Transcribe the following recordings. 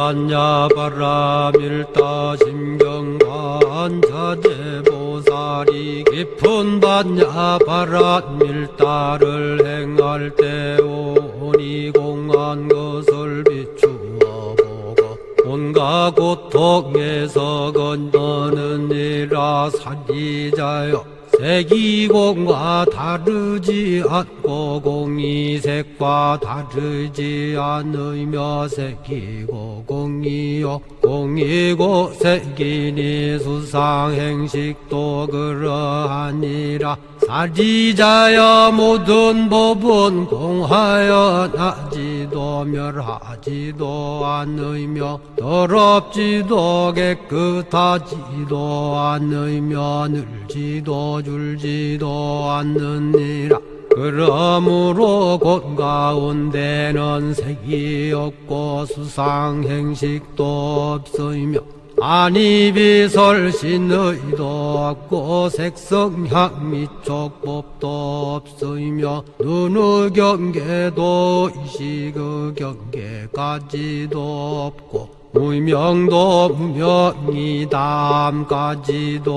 반야바라밀다 심경반자대보살이 깊은 반야바라밀다를 행할 때 오니 공한 것을 비추어 보고 온갖 고통에서 건너느니라. 사리자여, 색이공과 다르지 않고 공이색과 다르지 않으며 색이고 공이요 공이고 색이니 수상행식도 그러하니라. 사리자여, 모든 법은 공하여 나지도 멸하지도 않으며 더럽지도 깨끗하지도 않으며 늘지도 줄지도 않느니라. 그러므로 곳 가운데는 색이 없고 수상행식도 없으며 안이비설신의도 없고 색성향미촉법도 없으며 눈의 경계도 의식의 경계까지도 없고 무명도 무명이 담까지도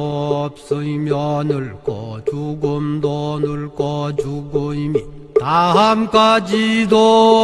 없으며 늙고 죽음도 늙고 죽음이 다함까지도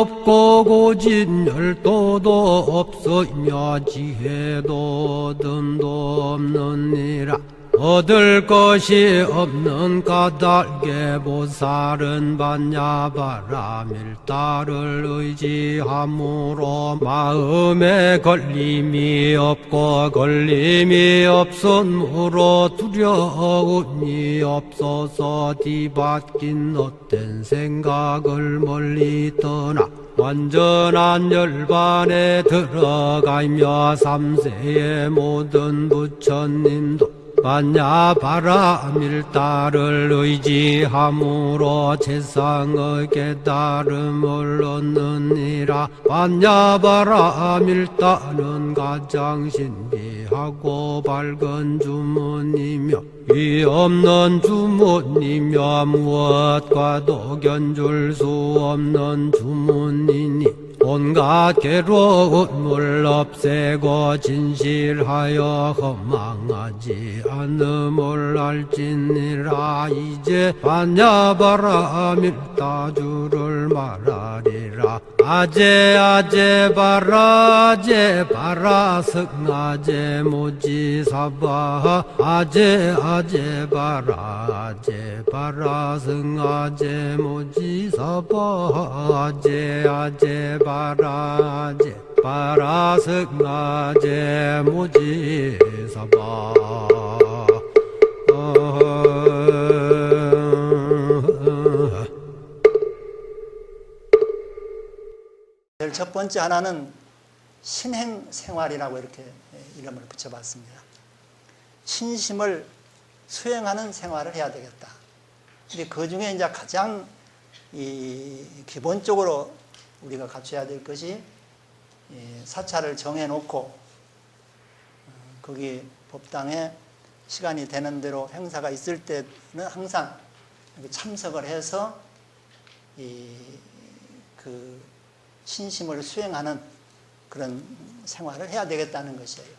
없고 고진열도도 없으며 지혜도 듬도 없느니라. 얻을 것이 없는 까닭에 보살은 반야바라밀다를 의지함으로 마음에 걸림이 없고 걸림이 없으므로 두려움이 없어서 뒤바뀐 헛된 생각을 멀리 떠나 완전한 열반에 들어가며 삼세의 모든 부처님도 반야바라밀다를 의지함으로 세상의 깨달음을 얻느니라. 반야바라밀다는 가장 신비하고 밝은 주문이며 위 없는 주문이며 무엇과도 견줄 수 없는 주문이니 온갖 괴로움을 없애고 진실하여 허망하지 않음을 알지니라. 이제 반야바라밀다주를 말하리라. 아제 아제 바라 아제 바라 승아제 모지사바 아제 아제 바라 아제 바라 승아제 모지사바 아제 아제 바라 아제 바라 승아제 모지사바. 첫 번째 하나는 신행생활이라고 이렇게 이름을 붙여봤습니다. 신심을 수행하는 생활을 해야 되겠다. 근데 그 중에 이제 가장 기본적으로 우리가 갖춰야 될 것이 사찰을 정해놓고 거기 법당에 시간이 되는 대로 행사가 있을 때는 항상 참석을 해서 그 신심을 수행하는 그런 생활을 해야 되겠다는 것이에요.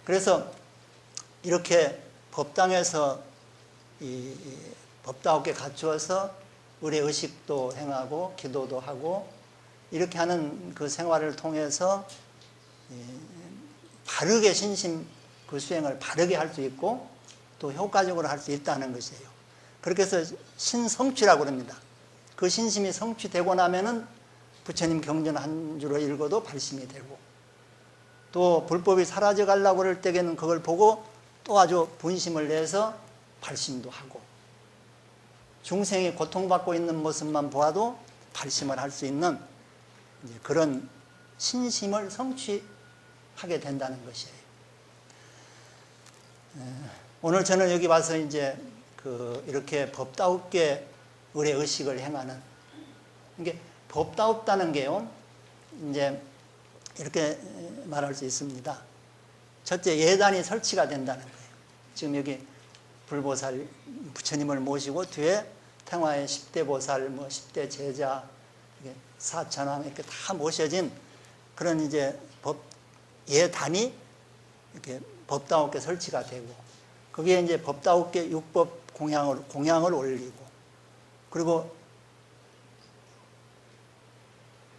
그래서 이렇게 법당에서 법다우게 갖추어서 의례의식도 행하고 기도도 하고 이렇게 하는 그 생활을 통해서 바르게 신심 그 수행을 바르게 할 수 있고 또 효과적으로 할 수 있다는 것이에요. 그렇게 해서 신성취라고 합니다. 그 신심이 성취되고 나면은 부처님 경전 한 주로 읽어도 발심이 되고 또 불법이 사라져 가려고 그럴 때에는 그걸 보고 또 아주 분심을 내서 발심도 하고 중생이 고통받고 있는 모습만 보아도 발심을 할 수 있는 그런 신심을 성취하게 된다는 것이에요. 오늘 저는 여기 와서 이제 이렇게 법다웁게 의례의식을 행하는 이게 법다웁다는 게요, 이제 이렇게 말할 수 있습니다. 첫째, 예단이 설치가 된다는 거예요. 지금 여기 불보살 부처님을 모시고 뒤에 태화의 10대 보살, 10대 제자, 사천왕 이렇게 다 모셔진 그런 이제 예단이 이렇게 법당업계 설치가 되고, 거기에 이제 법당업계 육법 공양을 올리고, 그리고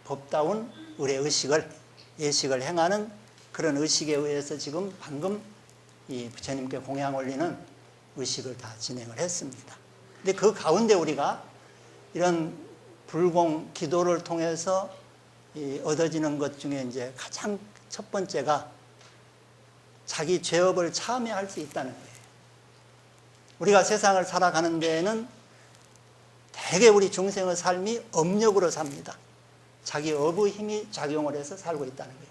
법다운 의례 의식을, 예식을 행하는 그런 의식에 의해서 지금 방금 이 부처님께 공양 올리는 의식을 다 진행을 했습니다. 근데 그 가운데 우리가 이런 불공 기도를 통해서 얻어지는 것 중에 이제 가장 첫 번째가 자기 죄업을 참여할 수 있다는 거예요. 우리가 세상을 살아가는 데에는 대개 우리 중생의 삶이 업력으로 삽니다. 자기 업의 힘이 작용을 해서 살고 있다는 거예요.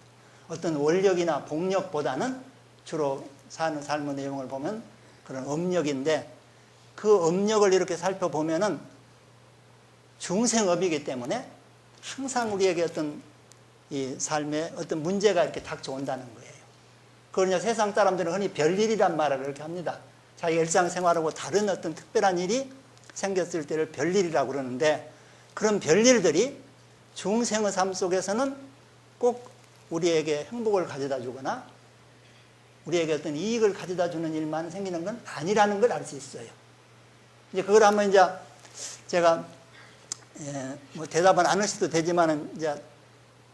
어떤 원력이나 복력보다는 주로 사는 삶의 내용을 보면 그런 업력인데, 그 업력을 이렇게 살펴보면은 중생업이기 때문에 항상 우리에게 어떤 이 삶에 어떤 문제가 이렇게 닥쳐온다는 거예요. 그걸 이제 세상 사람들은 흔히 별일이란 말을 그렇게 합니다. 자기 일상생활하고 다른 어떤 특별한 일이 생겼을 때를 별일이라고 그러는데, 그런 별일들이 중생의 삶 속에서는 꼭 우리에게 행복을 가져다 주거나 우리에게 어떤 이익을 가져다 주는 일만 생기는 건 아니라는 걸 알 수 있어요. 이제 그걸 한번 이제 제가 뭐 대답은 안 하셔도 되지만은 이제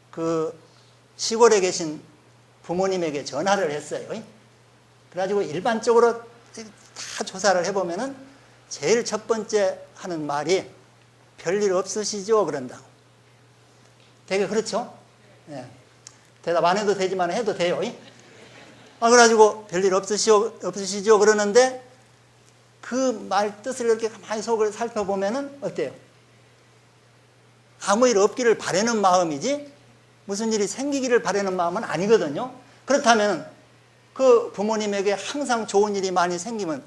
그 시골에 계신 부모님에게 전화를 했어요. 그래가지고 일반적으로 다 조사를 해보면은 제일 첫 번째 하는 말이 별일 없으시죠? 그런다고. 되게 그렇죠? 예. 대답 안 해도 되지만 해도 돼요. 그래가지고 별일 없으시죠? 그러는데 그 말 뜻을 이렇게 가만히 속을 살펴보면은 어때요? 아무 일 없기를 바라는 마음이지 무슨 일이 생기기를 바라는 마음은 아니거든요. 그렇다면 그 부모님에게 항상 좋은 일이 많이 생기면,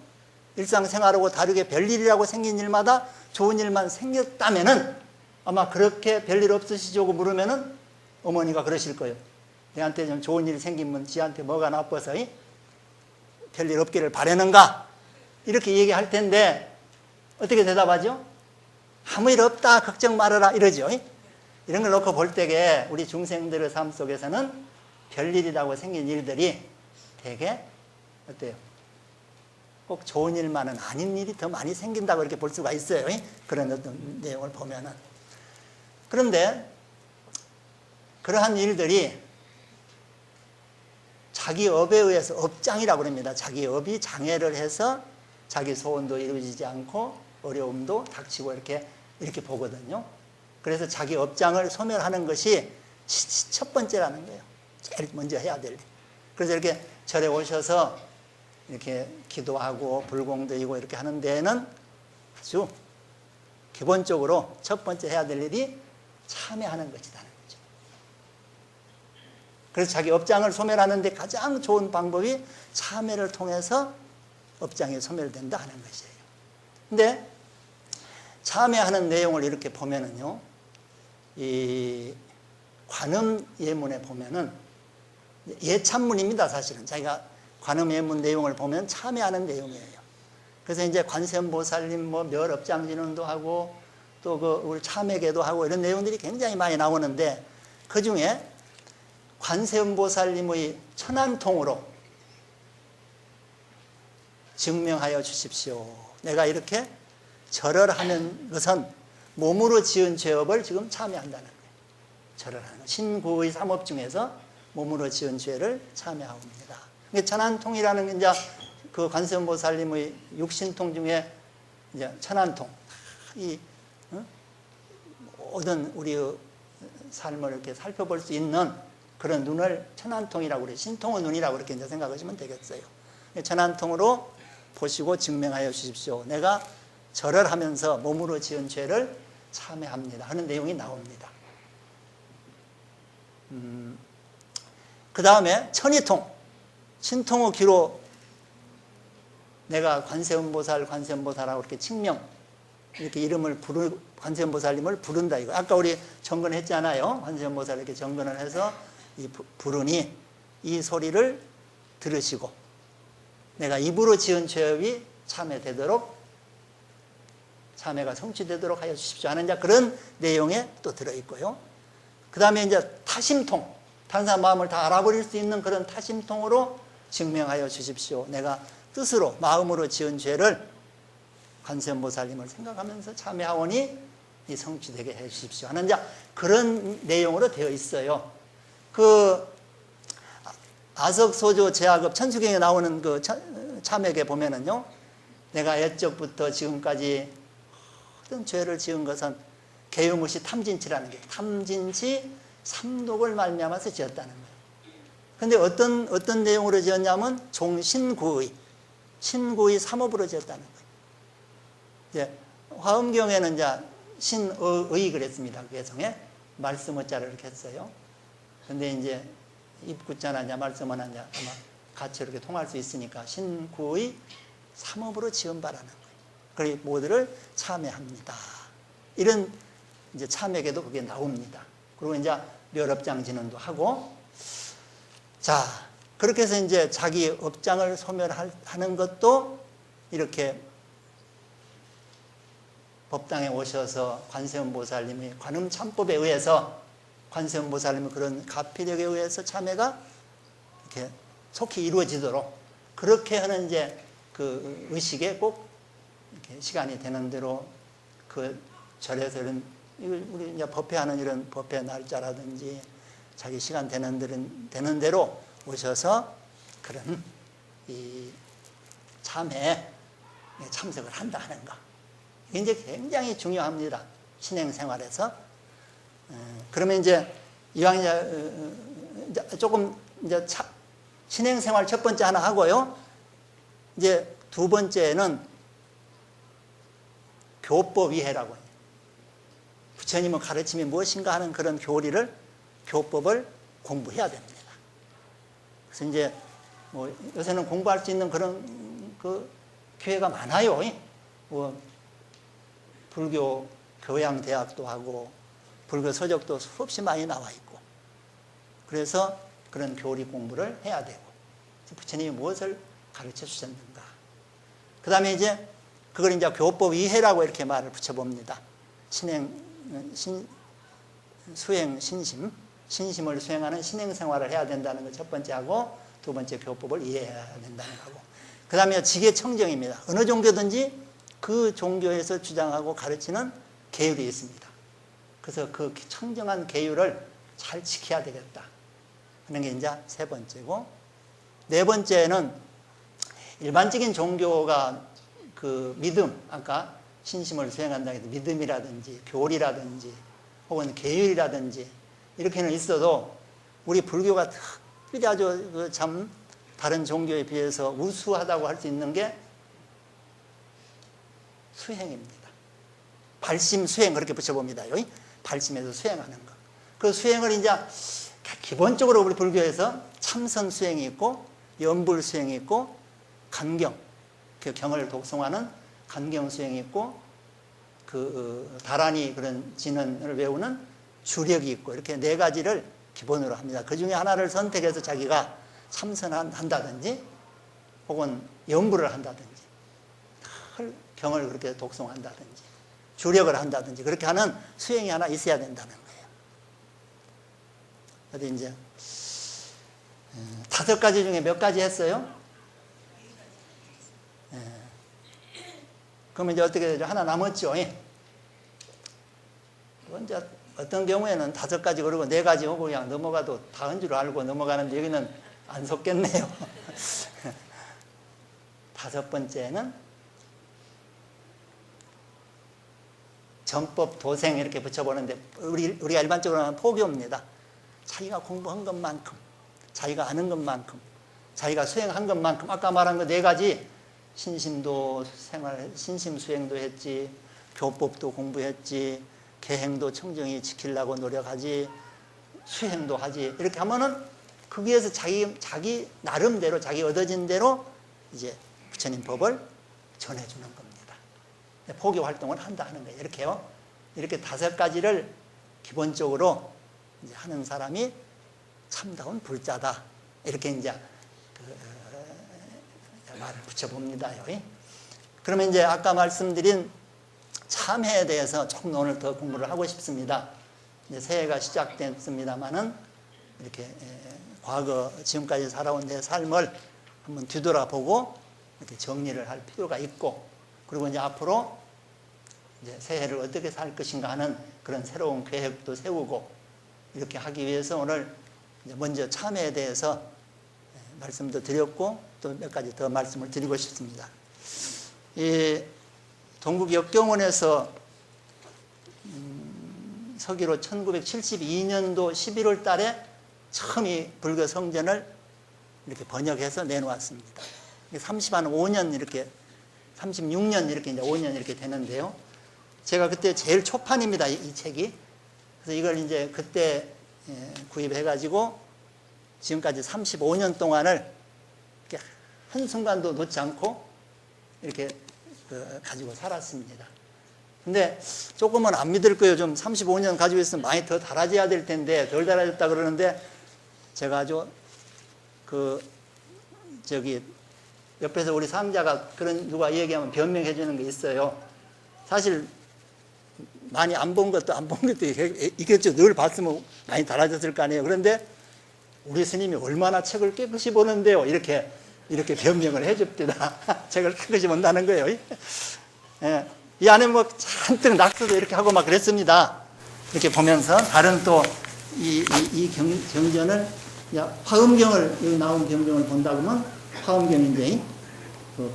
일상생활하고 다르게 별일이라고 생긴 일마다 좋은 일만 생겼다면은 아마 그렇게 별일 없으시죠? 물으면은 어머니가 그러실 거예요. 내한테 좀 좋은 일이 생기면 지한테 뭐가 나빠서 별일 없기를 바라는가? 이렇게 얘기할 텐데 어떻게 대답하죠? 아무 일 없다, 걱정 말아라, 이러죠. 이런 걸 놓고 볼 때에 우리 중생들의 삶 속에서는 별일이라고 생긴 일들이 되게 어때요? 꼭 좋은 일만은 아닌 일이 더 많이 생긴다고 이렇게 볼 수가 있어요. 그런 어떤 내용을 보면은. 그런데 그러한 일들이 자기 업에 의해서 업장이라고 합니다. 자기 업이 장애를 해서 자기 소원도 이루어지지 않고 어려움도 닥치고 이렇게 보거든요. 그래서 자기 업장을 소멸하는 것이 첫 번째라는 거예요. 제일 먼저 해야 될 일. 그래서 이렇게 절에 오셔서 이렇게 기도하고 불공드리고 이렇게 하는 데에는 아주 기본적으로 첫 번째 해야 될 일이 참여하는 것이라는 거죠. 그래서 자기 업장을 소멸하는 데 가장 좋은 방법이 참여를 통해서 업장이 소멸된다 하는 것이에요. 근데 참여하는 내용을 이렇게 보면은요, 이 관음 예문에 보면은 예찬문입니다. 사실은 자기가 관음 예문 내용을 보면 참여하는 내용이에요. 그래서 이제 관세음보살님 뭐 멸업장진원도 하고 또 그 우리 참회계도 하고 이런 내용들이 굉장히 많이 나오는데, 그 중에 관세음보살님의 천안통으로 증명하여 주십시오. 내가 이렇게 절을 하는 것은 몸으로 지은 죄업을 지금 참여한다는 거예요. 절을 하는 것. 신구의 삼업 중에서 몸으로 지은 죄를 참여하옵니다. 천안통이라는 게 이제 그 관세음보살님의 육신통 중에 이제 천안통. 이 모든 우리의 삶을 이렇게 살펴볼 수 있는 그런 눈을 천안통이라고 그래요. 신통의 눈이라고 그렇게 이제 생각하시면 되겠어요. 천안통으로 보시고 증명하여 주십시오. 내가 절을 하면서 몸으로 지은 죄를 참회합니다 하는 내용이 나옵니다. 그 다음에 천이통, 신통의 귀로 내가 관세음보살하고 이렇게 칭명, 이렇게 이름을 관세음보살님을 부른다 이거. 아까 우리 정근했잖아요. 관세음보살 이렇게 정근을 해서 부르니 이 소리를 들으시고 내가 입으로 지은 죄업이 참회되도록, 참회가 성취되도록 하여 주십시오 하는 그런 내용에 또 들어있고요. 그 다음에 이제 타심통. 다른 사람 마음을 다 알아버릴 수 있는 그런 타심통으로 증명하여 주십시오. 내가 뜻으로 마음으로 지은 죄를 관세음보살님을 생각하면서 참여하오니 이 성취되게 해 주십시오 하는 그런 내용으로 되어 있어요. 그 아석소조 제하급 천수경에 나오는 그 참회에 보면은요, 내가 옛적부터 지금까지 모든 죄를 지은 것은 개유무시 탐진치라는 게, 탐진치 삼독을 말미암아서 지었다는 거예요. 근데 어떤 내용으로 지었냐면 종신구의, 신구의 삼업으로 지었다는 거예요. 이제 화엄경에는 이제 신의 그랬습니다. 그 개성에 말씀어자를 이렇게 했어요. 근데 이제 입구자나 이제 말씀어나 이제 아마 같이 이렇게 통할 수 있으니까 신구의 삼업으로 지은 바라는 거예요. 그리고 모두를 참회합니다. 이런 이제 참회에도 그게 나옵니다. 그리고 이제 멸업장 진언도 하고, 자, 그렇게 해서 이제 자기 업장을 소멸하는 것도 이렇게 법당에 오셔서 관세음보살님이 관음참법에 의해서 관세음보살님의 그런 가피력에 의해서 참회가 이렇게 속히 이루어지도록 그렇게 하는 이제 그 의식에 꼭 이렇게 시간이 되는 대로 그 절에서 이런 우리 이제 법회하는 이런 법회 날짜라든지 자기 시간 되는 대로 오셔서 그런 이 참회에 참석을 한다 하는 거. 이게 이제 굉장히 중요합니다. 신행생활에서. 그러면 이제 이왕 이제 조금 이제 신행생활 첫 번째 하나 하고요. 이제 두 번째는 교법 이해라고 해요. 부처님의 가르침이 무엇인가 하는 그런 교법을 공부해야 됩니다. 그래서 이제 뭐 요새는 공부할 수 있는 그런 그 기회가 많아요. 뭐 불교 교양대학도 하고 불교 서적도 수없이 많이 나와 있고, 그래서 그런 교리 공부를 해야 되고, 부처님이 무엇을 가르쳐 주셨는가. 그 다음에 이제 그걸 이제 교법 이해라고 이렇게 말을 붙여봅니다. 수행 신심을 수행하는 신행 생활을 해야 된다는 거 첫 번째 하고, 두 번째 교법을 이해해야 된다는 거고, 그 다음에 지계청정입니다. 어느 종교든지 그 종교에서 주장하고 가르치는 계율이 있습니다. 그래서 그 청정한 계율을 잘 지켜야 되겠다 하는 게 이제 세 번째고, 네 번째는 일반적인 종교가 그 믿음, 아까 신심을 수행한다고 해서 믿음이라든지 교리라든지 혹은 계율이라든지 이렇게는 있어도 우리 불교가 특별히 아주 참 다른 종교에 비해서 우수하다고 할 수 있는 게 수행입니다. 발심 수행 그렇게 붙여봅니다. 발심에서 수행하는 것. 그 수행을 이제 기본적으로 우리 불교에서 참선 수행이 있고 연불 수행이 있고 간경, 그 경을 독송하는 간경 수행이 있고 그 다란히 그런 진언을 외우는 주력이 있고, 이렇게 네 가지를 기본으로 합니다. 그 중에 하나를 선택해서 자기가 참선한다든지 혹은 연불을 한다든지 경을 그렇게 독송한다든지 주력을 한다든지 그렇게 하는 수행이 하나 있어야 된다는 거예요. 어디 이제 5가지 중에 몇 가지 했어요? 그러면 이제 어떻게 되죠? 하나 남았죠. 이제 어떤 경우에는 5가지 그러고 4가지 오고 그냥 넘어가도 다 한 줄 알고 넘어가는데 여기는 안 속겠네요. 5번째는 정법 도생 이렇게 붙여보는데 우리가 일반적으로 하는 포교입니다. 자기가 공부한 것만큼, 자기가 아는 것만큼, 자기가 수행한 것만큼, 아까 말한 거 4가지 신심도 생활, 신심 수행도 했지, 교법도 공부했지, 계행도 청정히 지키려고 노력하지, 수행도 하지, 이렇게 하면은 거기에서 자기 나름대로 자기 얻어진 대로 이제 부처님 법을 전해주는 겁니다. 포교 활동을 한다 하는 거예요. 이렇게요. 이렇게 5가지를 기본적으로 이제 하는 사람이 참다운 불자다. 이렇게 이제 말을 붙여봅니다요. 그러면 이제 아까 말씀드린 참회에 대해서 조금 오늘 더 공부를 하고 싶습니다. 이제 새해가 시작됐습니다만은 이렇게 과거 지금까지 살아온 내 삶을 한번 뒤돌아보고 이렇게 정리를 할 필요가 있고, 그리고 이제 앞으로 이제 새해를 어떻게 살 것인가 하는 그런 새로운 계획도 세우고 이렇게 하기 위해서 오늘 이제 먼저 참회에 대해서 말씀도 드렸고 또 몇 가지 더 말씀을 드리고 싶습니다. 이 동국 역경원에서 서기로 1972년도 11월 달에 처음 이 불교 성전을 이렇게 번역해서 내놓았습니다. 35년 이렇게 36년 이렇게 이제 5년 이렇게 되는데요. 제가 그때 제일 초판입니다. 이 책이. 그래서 이걸 이제 그때 구입해가지고 지금까지 35년 동안을 이렇게 한순간도 놓지 않고 이렇게 가지고 살았습니다. 근데 조금은 안 믿을 거예요. 좀 35년 가지고 있으면 많이 더 달아져야 될 텐데 덜 달아졌다 그러는데 제가 아주 옆에서 우리 상자가 그런 누가 얘기하면 변명해 주는 게 있어요. 사실 많이 안 본 것도 있겠죠. 늘 봤으면 많이 달아졌을 거 아니에요. 그런데 우리 스님이 얼마나 책을 깨끗이 보는데요. 이렇게 변명을 해 줍니다. 책을 깨끗이 본다는 거예요. 예. 이 안에 뭐 잔뜩 낙서도 이렇게 하고 막 그랬습니다. 이렇게 보면서 다른 또 이 경전을 화엄경을 여기 나온 경전을 본다고 하면 화엄경인데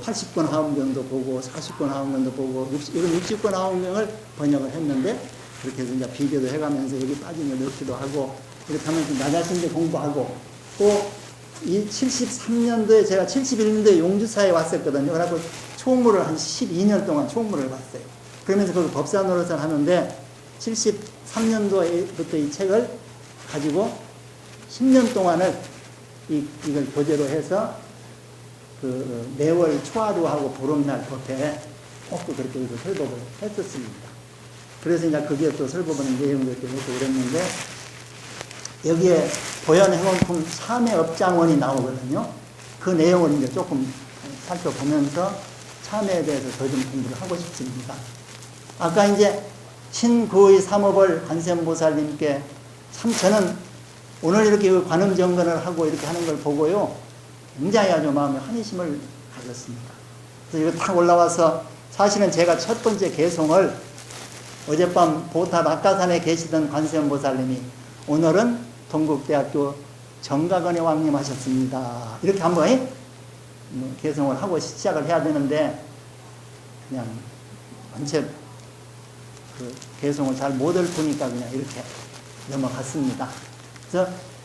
80권 화엄경도 보고 40권 화엄경도 보고 이런 60권 화엄경을 번역을 했는데 그렇게 해서 이제 비교도 해가면서 여기 빠진 걸 넣기도 하고 이렇게 하면서 나 자신도 공부하고 또 이 73년도에 제가 71년도에 용주사에 왔었거든요. 그래서 총무를 한 12년 동안 총무를 봤어요. 그러면서 거기 법사 노릇을 하는데 73년도부터 이 책을 가지고 10년 동안을 이걸 교재로 해서 매월 초하루 하고 보름날 법회에 꼭 그렇게 설법을 했었습니다. 그래서 이제 거기에 또 설법하는 내용도 이렇게 넣고 그랬는데 여기에 보현행원품 3회 업장원이 나오거든요. 그 내용을 이제 조금 살펴보면서 참회에 대해서 더 좀 공부를 하고 싶습니다. 아까 이제 신구의 삼업을 관세음보살님께 참 저는 오늘 이렇게 관음정건을 하고 이렇게 하는 걸 보고요. 굉장히 아주 마음에 환희심을 가졌습니다. 그래서 이거 딱 올라와서 사실은 제가 첫 번째 개송을 어젯밤 보타 낙가산에 계시던 관세음보살님이 오늘은 동국대학교 정가건의 왕님 하셨습니다. 이렇게 한번 개송을 하고 시작을 해야 되는데 그냥 전체 개송을 잘 못 읊으니까 그냥 이렇게 넘어갔습니다.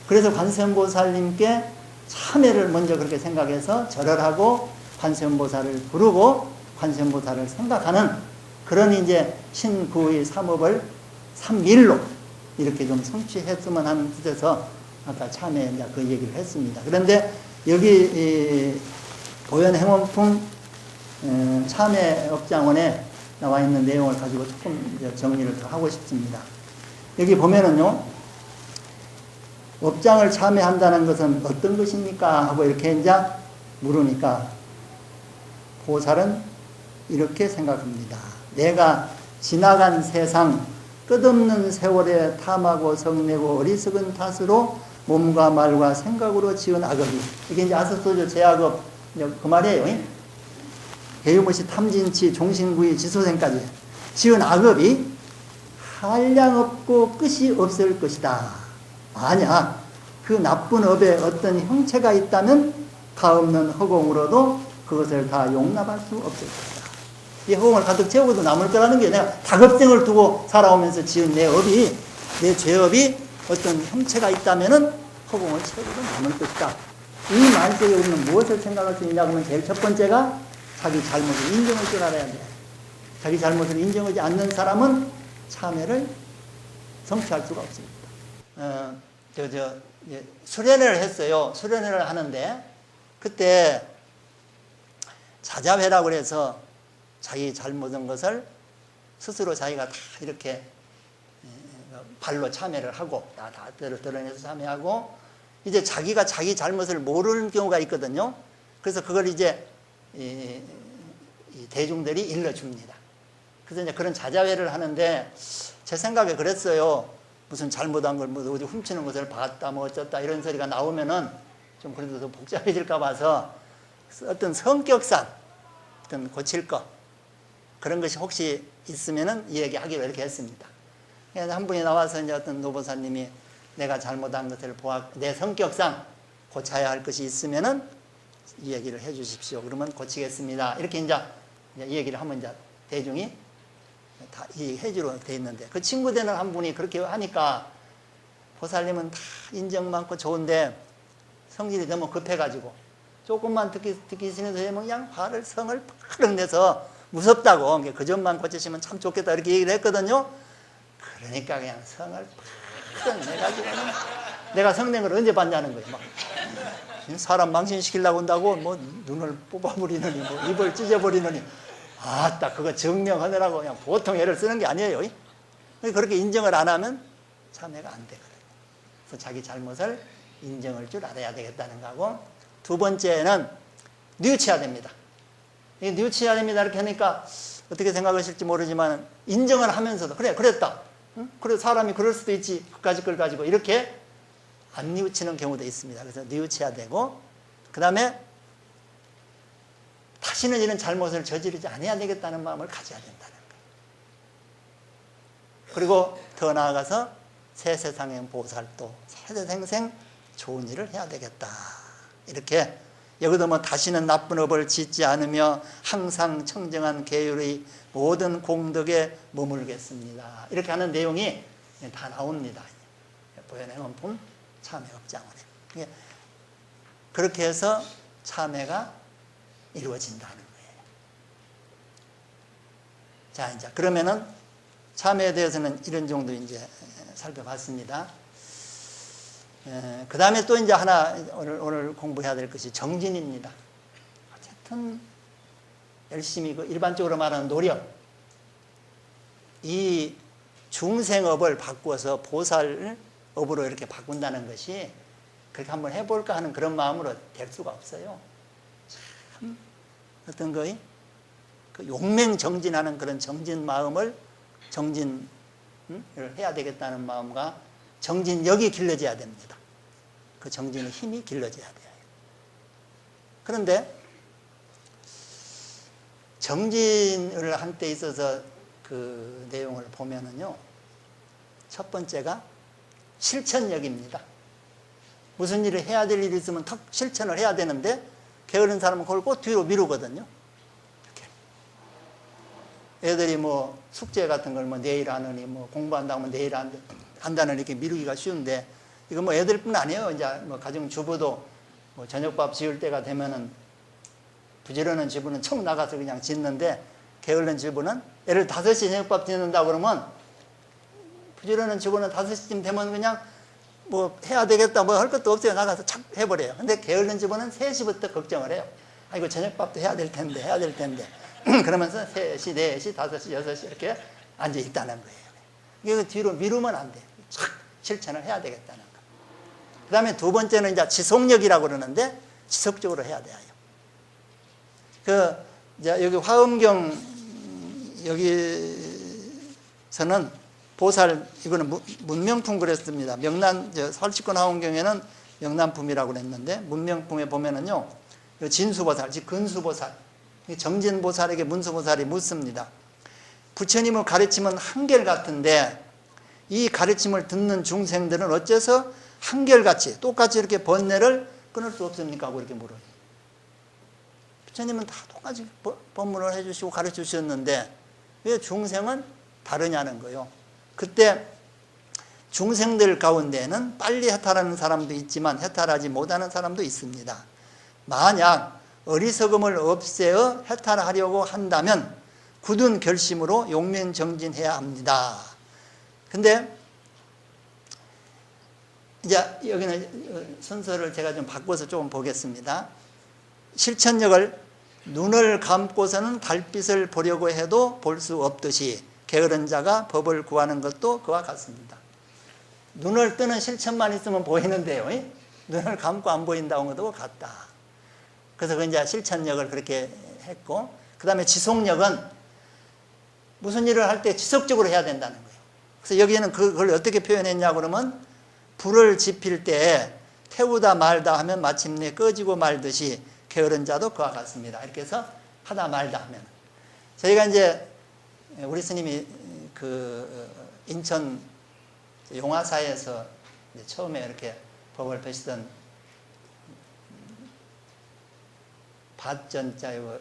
그래서 관세음보살님께 참회를 먼저 그렇게 생각해서 절을 하고 관세음보살을 부르고 관세음보살을 생각하는 그런 이제 신구의 삼업을 삼일로 이렇게 좀 성취했으면 하는 뜻에서 아까 참회 이제 그 얘기를 했습니다. 그런데 여기 보현행원품 참회 업장원에 나와 있는 내용을 가지고 조금 이제 정리를 더 하고 싶습니다. 여기 보면은요, 업장을 참회한다는 것은 어떤 것입니까? 하고 이렇게 이제 물으니까 보살은 이렇게 생각합니다. 내가 지나간 세상 끝없는 세월에 탐하고 성내고 어리석은 탓으로 몸과 말과 생각으로 지은 악업이, 이게 이제 아서소조 제악업 그 말이에요. 개유무시 탐진치 종신구이 지소생까지 지은 악업이 한량없고 끝이 없을 것이다. 만약 그 나쁜 업에 어떤 형체가 있다면 가없는 허공으로도 그것을 다 용납할 수 없을 것이다. 이 허공을 가득 채우고도 남을 거라는 게 내가 다급생을 두고 살아오면서 지은 내 업이, 내 죄업이 어떤 형체가 있다면은 허공을 채우고도 남을 것이다. 이 말 속에 우리는 무엇을 생각할 수 있냐 하면 제일 첫 번째가 자기 잘못을 인정할 줄 알아야 돼. 자기 잘못을 인정하지 않는 사람은 참회를 성취할 수가 없습니다. 수련회를 했어요. 수련회를 하는데 그때 자자회라고 해서 자기 잘못한 것을 스스로 자기가 다 이렇게 발로 참회를 하고 다 드러내서 참회하고 이제 자기가 자기 잘못을 모르는 경우가 있거든요. 그래서 그걸 이제 이 대중들이 일러줍니다. 그래서 이제 그런 자자회를 하는데 제 생각에 그랬어요. 무슨 잘못한 걸 뭐 어디 훔치는 것을 봤다 뭐 어쩌다 이런 소리가 나오면은 좀 그래도 더 복잡해질까 봐서 어떤 성격상 어떤 고칠 거 그런 것이 혹시 있으면은 이야기하기로 이렇게 했습니다. 그래서 한 분이 나와서 이제 어떤 노보사님이 내가 잘못한 것을 내 성격상 고쳐야 할 것이 있으면은 이 얘기를 해 주십시오. 그러면 고치겠습니다. 이렇게 이제 이 얘기를 하면 이제 대중이 다 해주로 돼 있는데 그 친구 되는 한 분이 그렇게 하니까 보살님은 다 인정 많고 좋은데 성질이 너무 급해가지고 조금만 듣기 싫어서 그냥 화를 성을 팍 내서 무섭다고 그 점만 고치시면 참 좋겠다 이렇게 얘기를 했거든요. 그러니까 그냥 성을 팍 내가지고 내가 성낸 걸 언제 봤냐는 거예요. 막 사람 망신시키려고 한다고 뭐 눈을 뽑아버리느니 뭐 입을 찢어버리느니 아따 그거 증명하느라고 그냥 보통 애를 쓰는 게 아니에요. 그렇게 인정을 안 하면 참회가 안 되거든요. 그래서 자기 잘못을 인정할 줄 알아야 되겠다는 거고 두 번째는 뉘우쳐야 됩니다. 뉘우쳐야 됩니다 이렇게 하니까 어떻게 생각하실지 모르지만 인정을 하면서도 그래 그랬다. 응? 그래 사람이 그럴 수도 있지 그까짓 걸 가지고 이렇게 안 뉘우치는 경우도 있습니다. 그래서 뉘우쳐야 되고 그 다음에 다시는 이런 잘못을 저지르지 않아야 되겠다는 마음을 가져야 된다는 거예요. 그리고 더 나아가서 세세상행 보살도 세세생생 좋은 일을 해야 되겠다. 이렇게 여기도 뭐 다시는 나쁜 업을 짓지 않으며 항상 청정한 계율의 모든 공덕에 머물겠습니다. 이렇게 하는 내용이 다 나옵니다. 보현행원품 참회업장원에. 그렇게 해서 참회가 이루어진다는 거예요. 자, 이제 그러면은 참회에 대해서는 이런 정도 이제 살펴봤습니다. 그 다음에 또 이제 하나 오늘 공부해야 될 것이 정진입니다. 어쨌든 열심히 일반적으로 말하는 노력, 이 중생업을 바꾸어서 보살업으로 이렇게 바꾼다는 것이 그렇게 한번 해볼까 하는 그런 마음으로 될 수가 없어요. 참 어떤 거의 그 용맹정진하는 그런 정진 마음을 정진을 해야 되겠다는 마음과 정진력이 길러져야 됩니다. 그 정진의 힘이 길러져야 돼요. 그런데 정진을 한 때 있어서 그 내용을 보면은요, 첫 번째가 실천력입니다. 무슨 일을 해야 될 일이 있으면 턱 실천을 해야 되는데 게으른 사람은 그걸 꼭 뒤로 미루거든요. 이렇게. 애들이 뭐 숙제 같은 걸 뭐 내일 하느니 뭐 공부한다고 하면 내일 한다는 이렇게 미루기가 쉬운데 이거 뭐 애들뿐 아니에요. 이제 뭐 가정 주부도 뭐 저녁밥 지을 때가 되면은 부지런한 주부는 청 나가서 그냥 짓는데 게으른 주부는 예를 5시 저녁밥 짓는다 그러면 부지런한 주부는 5시쯤 되면 그냥 뭐 해야 되겠다 뭐 할 것도 없어요. 나가서 착 해버려요. 근데 게으른 주부는 3시부터 걱정을 해요. 아이고 저녁밥도 해야 될 텐데 그러면서 3시, 4시, 5시, 6시 이렇게 앉아 있다는 거예요. 이거 뒤로 미루면 안 돼요. 착 실천을 해야 되겠다는 거. 그 다음에 두 번째는 이제 지속력이라고 그러는데 지속적으로 해야 돼요. 이제 여기 화엄경 여기서는 보살 이거는 문명품 그랬습니다. 설치권 화엄경에는 명난품이라고 그랬는데 문명품에 보면은요, 진수보살, 즉 근수보살, 정진보살에게 문수보살이 묻습니다. 부처님의 가르침은 한결같은데 이 가르침을 듣는 중생들은 어째서 한결같이 똑같이 이렇게 번뇌를 끊을 수 없습니까? 하고 이렇게 물어요. 부처님은 다 똑같이 법문을 해주시고 가르쳐 주셨는데 왜 중생은 다르냐는 거예요. 그때 중생들 가운데는 빨리 해탈하는 사람도 있지만 해탈하지 못하는 사람도 있습니다. 만약 어리석음을 없애어 해탈하려고 한다면 굳은 결심으로 용맹정진해야 합니다. 근데 이제 여기는 순서를 제가 좀 바꿔서 조금 보겠습니다. 실천력을 눈을 감고서는 달빛을 보려고 해도 볼 수 없듯이 게으른 자가 법을 구하는 것도 그와 같습니다. 눈을 뜨는 실천만 있으면 보이는데요, 눈을 감고 안 보인다는 것도 같다. 그래서 그 이제 실천력을 그렇게 했고, 그 다음에 지속력은 무슨 일을 할 때 지속적으로 해야 된다는 거예요. 그래서 여기에는 그걸 어떻게 표현했냐 그러면 불을 지필 때 태우다 말다 하면 마침내 꺼지고 말듯이 게으른 자도 그와 같습니다. 이렇게 해서 하다 말다 하면 저희가 이제 우리 스님이 그 인천 용화사에서 이제 처음에 이렇게 법을 펴시던 밭전자요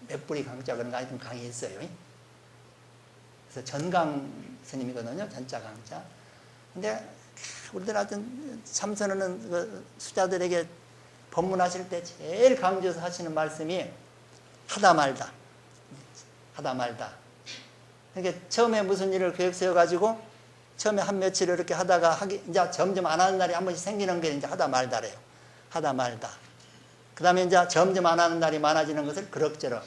몇 뿌리 강자 그런 거 하여튼 강이 있어요. 그래서 전강 스님이거든요. 전자 강자. 근데 우리들 하여튼 참선하는 그 수자들에게 법문하실 때 제일 강조해서 하시는 말씀이 하다 말다. 하다 말다. 그러니까 처음에 무슨 일을 계획 세워가지고 처음에 한 며칠 이렇게 하다가 이제 점점 안 하는 날이 한 번씩 생기는 게 이제 하다 말다래요. 하다 말다. 그 다음에 이제 점점 안 하는 날이 많아지는 것을 그럭저럭.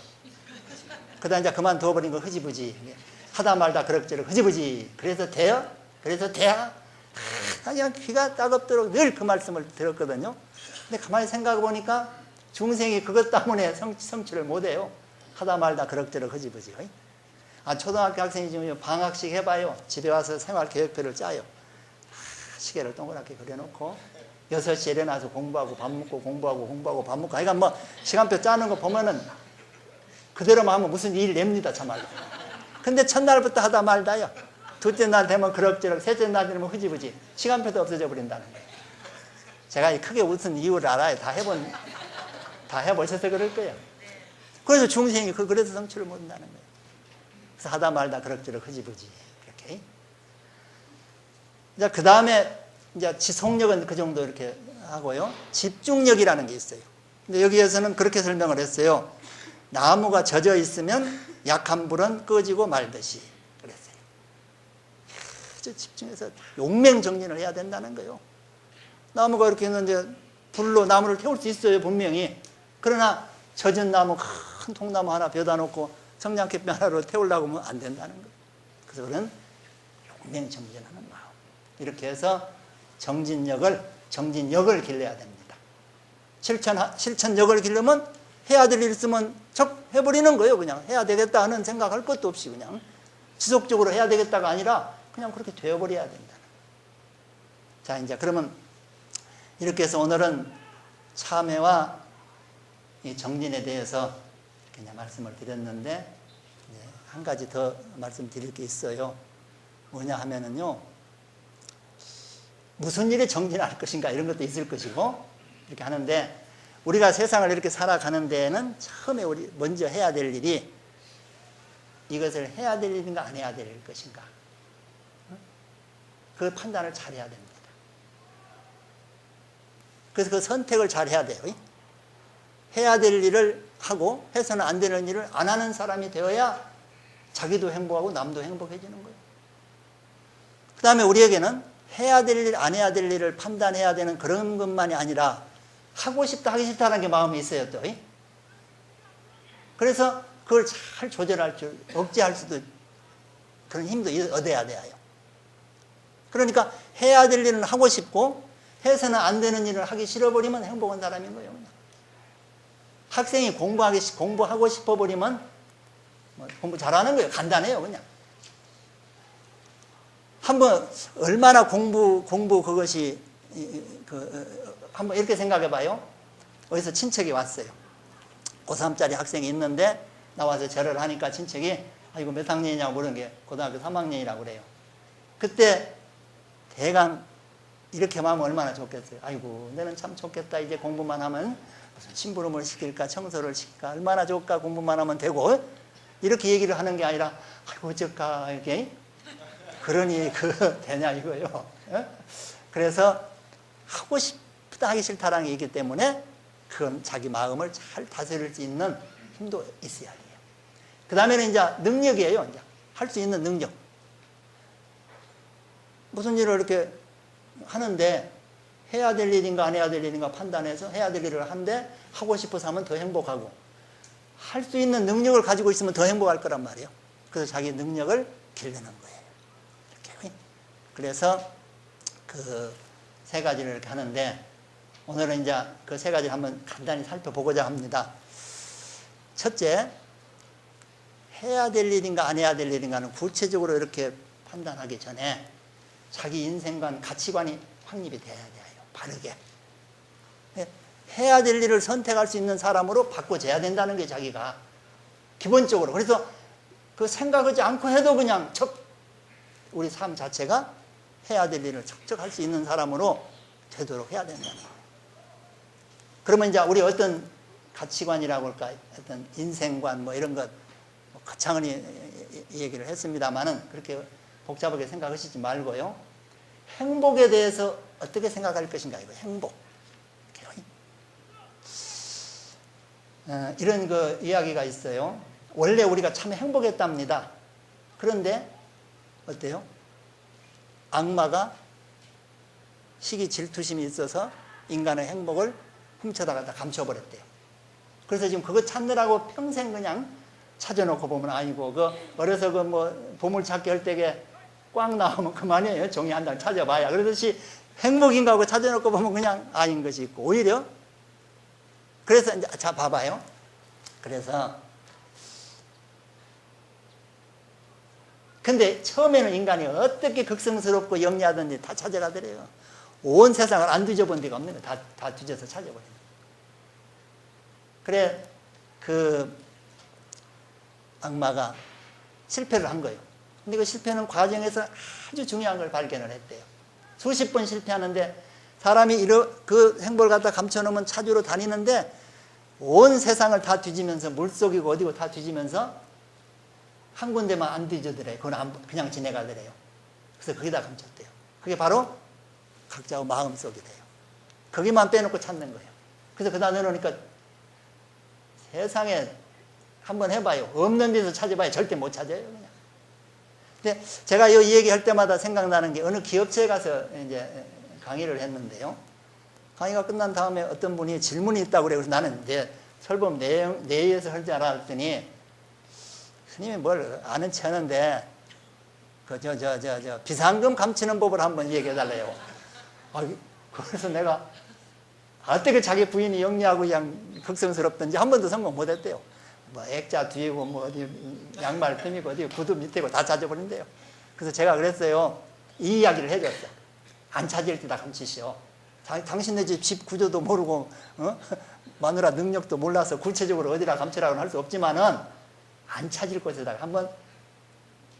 그 다음에 이제 그만둬버린 거 흐지부지. 하다 말다 그럭저럭 흐지부지. 그래서 돼요? 그래서 돼야? 그냥 귀가 따갑도록 늘 그 말씀을 들었거든요. 근데 가만히 생각해 보니까 중생이 그것 때문에 성취를 못해요. 하다 말다 그럭저럭 흐지부지. 초등학교 학생이 지금 방학식 해봐요. 집에 와서 생활계획표를 짜요. 시계를 동그랗게 그려놓고 6시에 일어나서 공부하고 밥 먹고 공부하고 밥 먹고 그러니까 뭐 시간표 짜는 거 보면은 그대로만 하면 무슨 일 냅니다. 참말로. 근데 첫날부터 하다 말다요. 둘째 날 되면 그럭저럭, 셋째 날 되면 흐지부지. 시간표도 없어져 버린다는 거예요. 제가 크게 웃은 이유를 알아요. 다 해보셔서 그럴 거예요. 그래서 중생이 그래서 성취를 못한다는 거예요. 그래서 하다 말다 그럭저럭 흐지부지. 이렇게. 이제 그 다음에 이제 지속력은 그 정도 이렇게 하고요. 집중력이라는 게 있어요. 근데 여기에서는 그렇게 설명을 했어요. 나무가 젖어 있으면 약한 불은 꺼지고 말듯이. 그랬어요. 아주 집중해서 용맹정진을 해야 된다는 거예요. 나무가 이렇게 있는데 불로 나무를 태울 수 있어요, 분명히. 그러나 젖은 나무, 큰 통나무 하나 벼다 놓고 성냥개뼈 하나로 태우려고 하면 안 된다는 거예요. 그래서 그런 용맹정진하는 마음. 이렇게 해서 정진력을 길러야 됩니다. 실천력을 기르면 해야 될 일 있으면 척 해버리는 거예요. 그냥 해야 되겠다 하는 생각할 것도 없이 그냥 지속적으로 해야 되겠다가 아니라 그냥 그렇게 되어버려야 된다. 자, 이제 그러면 이렇게 해서 오늘은 참회와 이 정진에 대해서 이렇게 이제 말씀을 드렸는데 한 가지 더 말씀드릴 게 있어요. 뭐냐 하면은요. 무슨 일에 정진할 것인가 이런 것도 있을 것이고 이렇게 하는데 우리가 세상을 이렇게 살아가는 데에는 처음에 우리 먼저 해야 될 일이 이것을 해야 될 일인가 안 해야 될 것인가 그 판단을 잘 해야 됩니다. 그래서 그 선택을 잘 해야 돼요. 해야 될 일을 하고 해서는 안 되는 일을 안 하는 사람이 되어야 자기도 행복하고 남도 행복해지는 거예요. 그 다음에 우리에게는 해야 될 일, 안 해야 될 일을 판단해야 되는 그런 것만이 아니라 하고 싶다, 하기 싫다는 게 마음이 있어요, 또. 그래서 그걸 잘 조절할 줄, 억제할 수도 그런 힘도 얻어야 돼요. 그러니까 해야 될 일은 하고 싶고 해서는 안 되는 일을 하기 싫어버리면 행복한 사람인 거예요, 그냥. 학생이 공부하고 싶어버리면 공부 잘하는 거예요. 간단해요, 그냥. 한번 얼마나 공부 그것이 한번 이렇게 생각해 봐요. 어디서 친척이 왔어요. 고3짜리 학생이 있는데 나와서 절을 하니까 친척이 이거 몇 학년이냐고 물은 게 고등학교 3학년이라고 그래요. 그때 대강 이렇게 하면 얼마나 좋겠어요. 아이고 너는 참 좋겠다. 이제 공부만 하면 무슨 심부름을 시킬까 청소를 시킬까 얼마나 좋을까. 공부만 하면 되고 이렇게 얘기를 하는 게 아니라 아이고 어쩔까 이렇게 그러니 되냐 이거예요. 그래서 하고 싶다 하기 싫다라는 게 있기 때문에 그건 자기 마음을 잘 다스릴 수 있는 힘도 있어야 돼요. 그 다음에는 이제 능력이에요. 이제 할 수 있는 능력. 무슨 일을 이렇게 하는데 해야 될 일인가 안 해야 될 일인가 판단해서 해야 될 일을 하는데 하고 싶어서 하면 더 행복하고 할 수 있는 능력을 가지고 있으면 더 행복할 거란 말이에요. 그래서 자기 능력을 기르는 거예요. 이렇게. 그래서 그 세 가지를 이렇게 하는데 오늘은 이제 그 세 가지를 한번 간단히 살펴보고자 합니다. 첫째, 해야 될 일인가 안 해야 될 일인가는 구체적으로 이렇게 판단하기 전에 자기 인생관, 가치관이 확립이 돼야 돼요. 바르게. 해야 될 일을 선택할 수 있는 사람으로 바꿔줘야 된다는 게 자기가 기본적으로. 그래서 그 생각하지 않고 해도 그냥 우리 삶 자체가 해야 될 일을 척척 할 수 있는 사람으로 되도록 해야 된다는 거예요. 그러면 이제 우리 어떤 가치관이라고 할까, 어떤 인생관 뭐 이런 것 거창하니 얘기를 했습니다만은 그렇게 복잡하게 생각하시지 말고요. 행복에 대해서 어떻게 생각할 것인가, 이거 행복. 이런 그 이야기가 있어요. 원래 우리가 참 행복했답니다. 그런데 어때요? 악마가 시기 질투심이 있어서 인간의 행복을 훔쳐다가 다 감춰버렸대요. 그래서 지금 그거 찾느라고 평생 그냥 찾아놓고 보면 아니고, 그 어려서 그 뭐 보물찾기 할 때게 꽉 나오면 그만이에요. 종이 한 장 찾아봐야. 그러듯이 행복인가 하고 찾아놓고 보면 그냥 아닌 것이 있고, 오히려 그래서 이제 자 봐봐요. 그래서 근데 처음에는 인간이 어떻게 극성스럽고 영리하든지 다 찾아가더래요. 온 세상을 안 뒤져본 데가 없는 거예요. 다 뒤져서 찾아버리는 거예요. 그래 그 악마가 실패를 한 거예요. 근데 그 실패는 과정에서 아주 중요한 걸 발견을 했대요. 수십 번 실패하는데 사람이 그 행복을 갖다 감춰놓으면 찾으러 다니는데 온 세상을 다 뒤지면서 물속이고 어디고 다 뒤지면서 한 군데만 안 뒤져더래요. 그건 그냥 지내가더래요. 그래서 거기다 감췄대요. 그게 바로 각자의 마음속이 돼요. 거기만 빼놓고 찾는 거예요. 그래서 그다 내놓으니까 세상에 한번 해봐요. 없는 데서 찾아봐요. 절대 못 찾아요. 그냥. 근데 제가 이 얘기할 때마다 생각나는 게 어느 기업체에 가서 이제 강의를 했는데요. 강의가 끝난 다음에 어떤 분이 질문이 있다고 그래요. 그래서 나는 이제 설법 내에서 할 줄 알았더니 스님이 뭘 아는 체 하는데 비상금 감추는 법을 한번 얘기해 달래요. 그래서 내가 어떻게 자기 부인이 영리하고 그냥 극성스럽던지 한 번도 성공 못 했대요. 뭐 액자 뒤이고 뭐 어디 양말 틈이고 어디 구두 밑이고 다 찾아버린대요. 그래서 제가 그랬어요. 이 이야기를 해줬어. 안 찾을 때 다 감추시오. 당신네 집 구조도 모르고 마누라 능력도 몰라서 구체적으로 어디다 감추라고는 할 수 없지만은 안 찾을 곳에다가 한번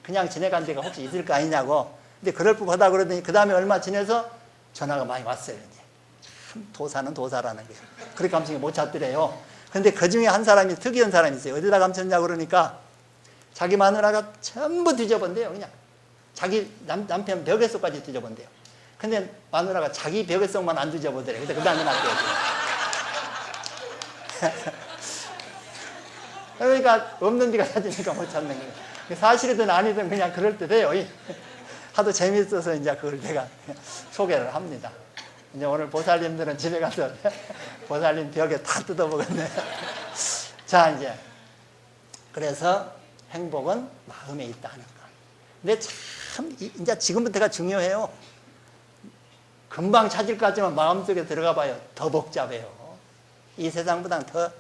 그냥 지내간 데가 혹시 있을 거 아니냐고. 근데 그럴 법하다 그러더니 그 다음에 얼마 지내서 전화가 많이 왔어요. 이제. 참 도사는 도사라는 거예요. 그렇게 감추기 못 찾더래요. 근데 그 중에 한 사람이 특이한 사람이 있어요. 어디다 감췄냐 그러니까 자기 마누라가 전부 뒤져본대요. 그냥 자기 남편 벽에 속까지 뒤져본대요. 근데 마누라가 자기 벽에 속만 안 뒤져보더래요. 근데 그 다음에 낫대요. 그러니까 없는 데가 찾으니까 못 찾는 거예요. 사실이든 아니든 그냥 그럴 때 돼요. 하도 재밌어서 이제 그걸 내가 소개를 합니다. 이제 오늘 보살님들은 집에 가서 보살님 벽에 다 뜯어보겠네. 자, 이제 그래서 행복은 마음에 있다는 거. 근데 참 이제 지금부터가 중요해요. 금방 찾을 것 같지만 마음속에 들어가 봐요. 더 복잡해요. 이 세상보다는 더.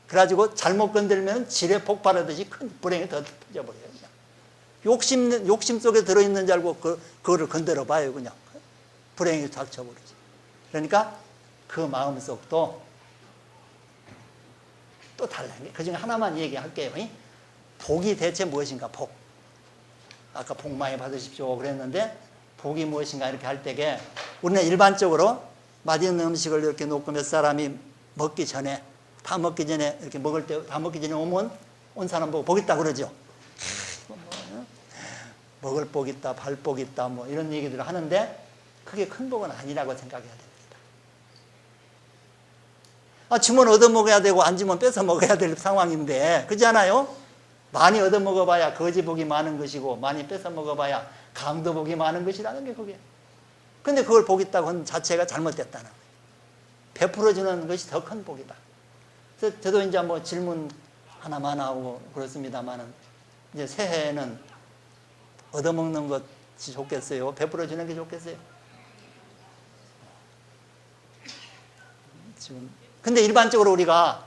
그래가지고 잘못 건들면 지뢰 폭발하듯이 큰 불행이 더 터져버려요. 그냥. 욕심 속에 들어있는 줄 알고 그거를 건드려 봐요. 그냥. 불행이 닥쳐버리지. 그러니까 그 마음속도 또 달라요. 그 중에 하나만 얘기할게요. 복이 대체 무엇인가? 복. 아까 복 많이 받으십시오 그랬는데 복이 무엇인가 이렇게 할 때에 우리는 일반적으로 맛있는 음식을 이렇게 놓고 몇 사람이 먹기 전에 다 먹기 전에 이렇게 먹을 때 다 먹기 전에 오면 온 사람 보고 복 있다 그러죠. 먹을 복 있다, 발 복 있다 뭐 이런 얘기들을 하는데 그게 큰 복은 아니라고 생각해야 됩니다. 주면 얻어먹어야 되고 안 주면 뺏어 먹어야 될 상황인데 그렇지 않아요? 많이 얻어먹어봐야 거지복이 많은 것이고 많이 뺏어 먹어봐야 강도복이 많은 것이라는 게 그게. 근데 그걸 복 있다고 하는 자체가 잘못됐다는 거예요. 베풀어주는 것이 더 큰 복이다. 그래서 저도 이제 뭐 질문 하나만 하고 그렇습니다만은 이제 새해에는 얻어먹는 것이 좋겠어요? 베풀어주는 게 좋겠어요? 지금. 근데 일반적으로 우리가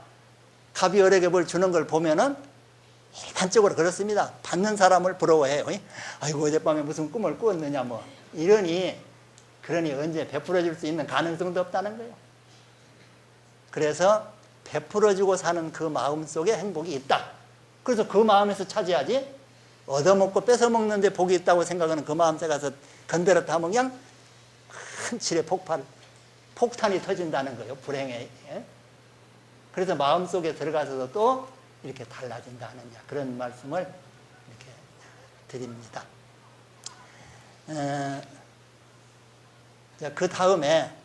갑이 어에게 뭘 주는 걸 보면은 일반적으로 그렇습니다. 받는 사람을 부러워해요. 아이고 어젯밤에 무슨 꿈을 꾸었느냐 뭐 이러니 언제 베풀어 줄 수 있는 가능성도 없다는 거예요. 그래서 베풀어 주고 사는 그 마음 속에 행복이 있다. 그래서 그 마음에서 차지하지 얻어먹고 뺏어먹는데 복이 있다고 생각하는 그 마음 속에 가서 건드렸다 하면 그냥 큰 질의 폭탄이 터진다는 거예요. 불행에. 그래서 마음 속에 들어가서도 또 이렇게 달라진다 하느냐 그런 말씀을 이렇게 드립니다. 그 다음에